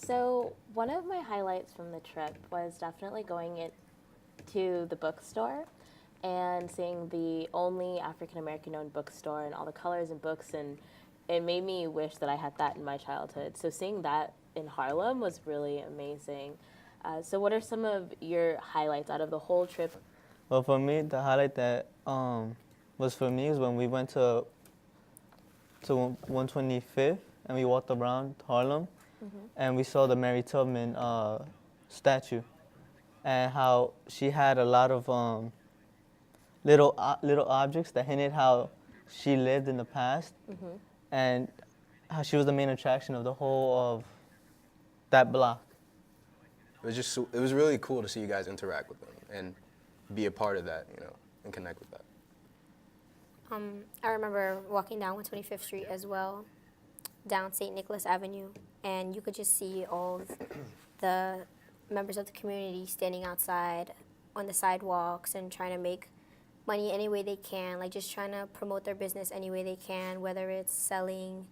So one of my highlights from the trip was definitely going to the bookstore and seeing the only African American owned bookstore and all the colors and books, and it made me wish that I had that in my childhood. So seeing that in Harlem was really amazing. So what are some of your highlights out of the whole trip? Well, for me, the highlight that was for me is when we went to 125th and we walked around Harlem and we saw the Mary Tubman statue and how she had a lot of little objects that hinted how she lived in the past and how she was the main attraction of the whole of that block. It was really cool to see you guys interact with them and be a part of that, and connect with that. I remember walking down 125th Street as well, down St. Nicholas Avenue, and you could just see all of the members of the community standing outside on the sidewalks and trying to make money any way they can, like just trying to promote their business any way they can, whether it's selling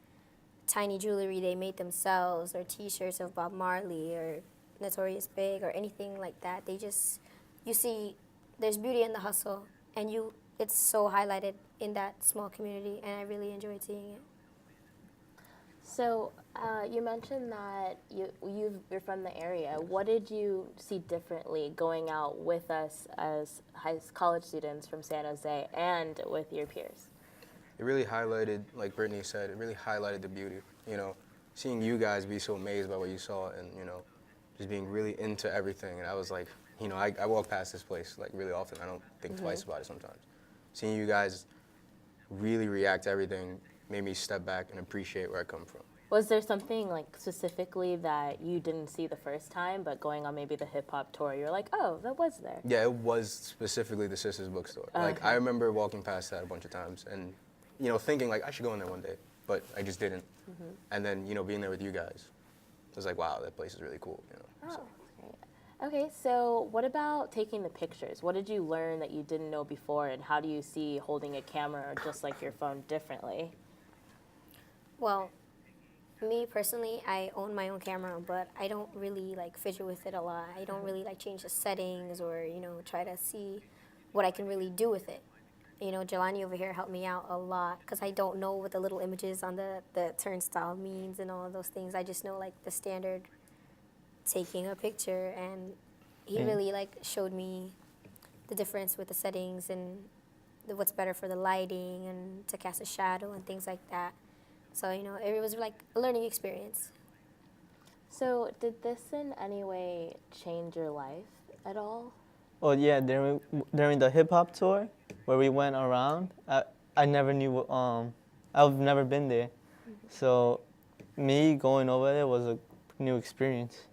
tiny jewelry they made themselves or T-shirts of Bob Marley or Notorious Big or anything like that. You see there's beauty in the hustle, and it's so highlighted in that small community, and I really enjoyed seeing it. So you mentioned that you're from the area. What did you see differently going out with us as college students from San Jose and with your peers? It really highlighted, like Brittany said, it really highlighted the beauty. Seeing you guys be so amazed by what you saw and, just being really into everything. And I was like, I walk past this place like really often. I don't think twice about it sometimes. Seeing you guys really react to everything made me step back and appreciate where I come from. Was there something like specifically that you didn't see the first time, but going on maybe the hip hop tour, you're like, oh, that was there? Yeah, it was specifically the Sisters Bookstore. Like, I remember walking past that a bunch of times and, thinking like I should go in there one day, but I just didn't. And then, being there with you guys, it was like, wow, that place is really cool. Oh, So. great. Okay, so what about taking the pictures? What did you learn that you didn't know before, and how do you see holding a camera or just like your phone differently? Well, me personally, I own my own camera, but I don't really like fidget with it a lot. I don't really like change the settings or, try to see what I can really do with it. Jelani over here helped me out a lot because I don't know what the little images on the turnstile means and all of those things. I just know like the standard taking a picture, and he really like showed me the difference with the settings and what's better for the lighting and to cast a shadow and things like that. So, it was like a learning experience. So did this in any way change your life at all? Oh yeah, during the hip hop tour where we went around, I never knew I've never been there, so me going over there was a new experience.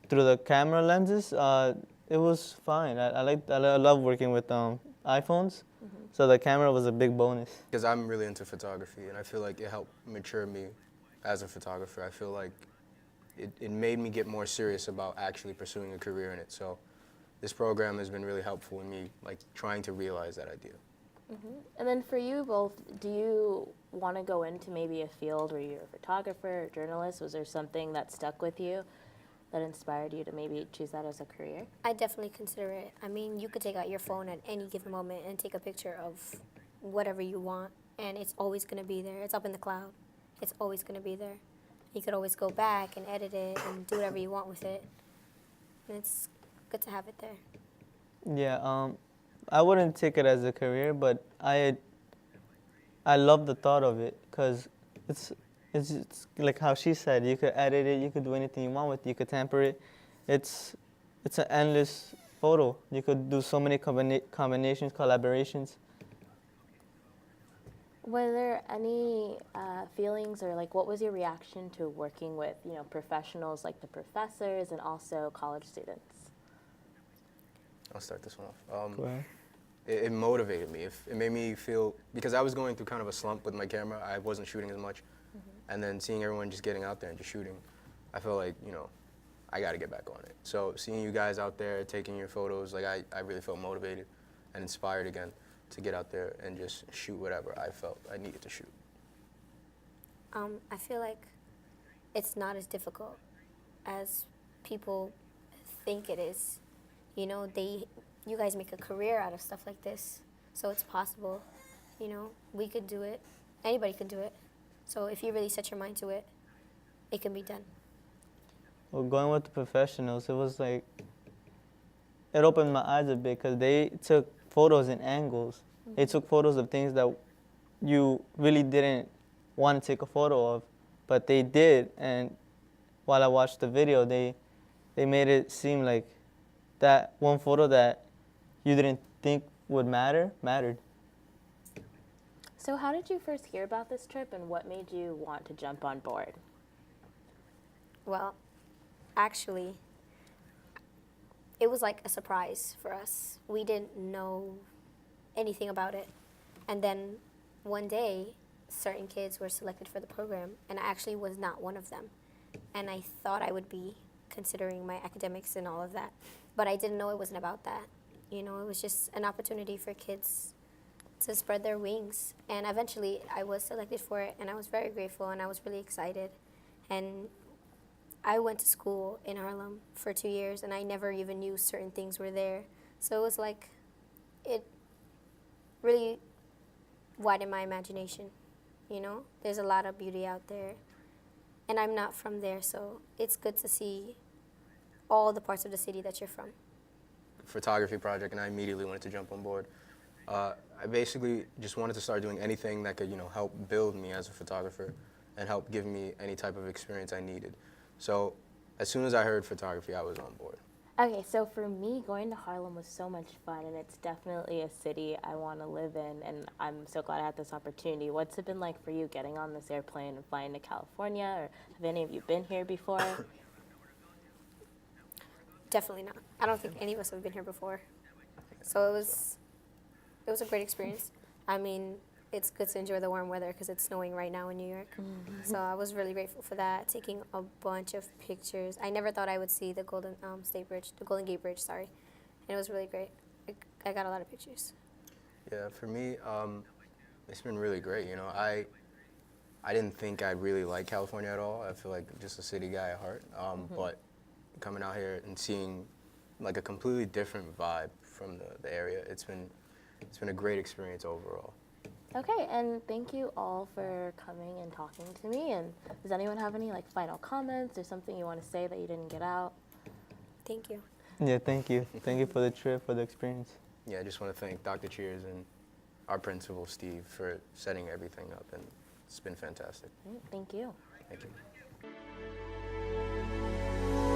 Through the camera lenses, it was fine. I love working with iPhones, so the camera was a big bonus. Because I'm really into photography, and I feel like it helped mature me as a photographer. I feel like it made me get more serious about actually pursuing a career in it. So this program has been really helpful in me, like, trying to realize that idea. And then for you both, do you want to go into maybe a field where you're a photographer or journalist? Was there something that stuck with you that inspired you to maybe choose that as a career? I definitely consider it. I mean, you could take out your phone at any given moment and take a picture of whatever you want, and it's always going to be there. It's up in the cloud. It's always going to be there. You could always go back and edit it and do whatever you want with it. And it's good to have it there. Yeah, I wouldn't take it as a career, but I love the thought of it because it's like how she said, you could edit it, you could do anything you want with it, you could tamper it. It's an endless photo. You could do so many combinations, collaborations. Were there any feelings, or like what was your reaction to working with professionals like the professors and also college students? I'll start this one off. Go ahead. It motivated me. It made me feel, because I was going through kind of a slump with my camera. I wasn't shooting as much. And then seeing everyone just getting out there and just shooting, I felt like, I got to get back on it. So seeing you guys out there taking your photos, like I really felt motivated and inspired again to get out there and just shoot whatever I felt I needed to shoot. I feel like it's not as difficult as people think it is. You know, you guys make a career out of stuff like this, so it's possible. You know, we could do it. Anybody could do it. So if you really set your mind to it, it can be done. Well, going with the professionals, it was like, it opened my eyes a bit because they took photos in angles. They took photos of things that you really didn't want to take a photo of, but they did. And while I watched the video, they made it seem like that one photo that you didn't think would matter, mattered. So how did you first hear about this trip, and what made you want to jump on board? Well, actually, it was like a surprise for us. We didn't know anything about it. And then one day, certain kids were selected for the program, and I actually was not one of them. And I thought I would be, considering my academics and all of that. But I didn't know it wasn't about that. You know, it was just an opportunity for kids to spread their wings. And eventually, I was selected for it, and I was very grateful, and I was really excited. And I went to school in Harlem for 2 years, and I never even knew certain things were there. So it was like, it really widened my imagination. You know, there's a lot of beauty out there, and I'm not from there, so it's good to see all the parts of the city that you're from. Photography project, and I immediately wanted to jump on board. I basically just wanted to start doing anything that could, help build me as a photographer and help give me any type of experience I needed. So as soon as I heard photography, I was on board. Okay, so for me, going to Harlem was so much fun, and it's definitely a city I want to live in, and I'm so glad I had this opportunity. What's it been like for you getting on this airplane and flying to California, or have any of you been here before? Definitely not. I don't think any of us have been here before. So it was a great experience. I mean, it's good to enjoy the warm weather because it's snowing right now in New York. So I was really grateful for that, taking a bunch of pictures. I never thought I would see the Golden Gate Bridge, sorry. And it was really great. I got a lot of pictures. Yeah, for me, it's been really great. I didn't think I'd really like California at all. I feel like just a city guy at heart. But coming out here and seeing like a completely different vibe from the area, it's been a great experience overall. Okay, and thank you all for coming and talking to me. And does anyone have any final comments or something you want to say that you didn't get out? Thank you. Yeah, thank you. Thank you for the trip, for the experience. Yeah, I just want to thank Dr. Cheers and our principal, Steve, for setting everything up, and it's been fantastic. Great, thank you. Thank you.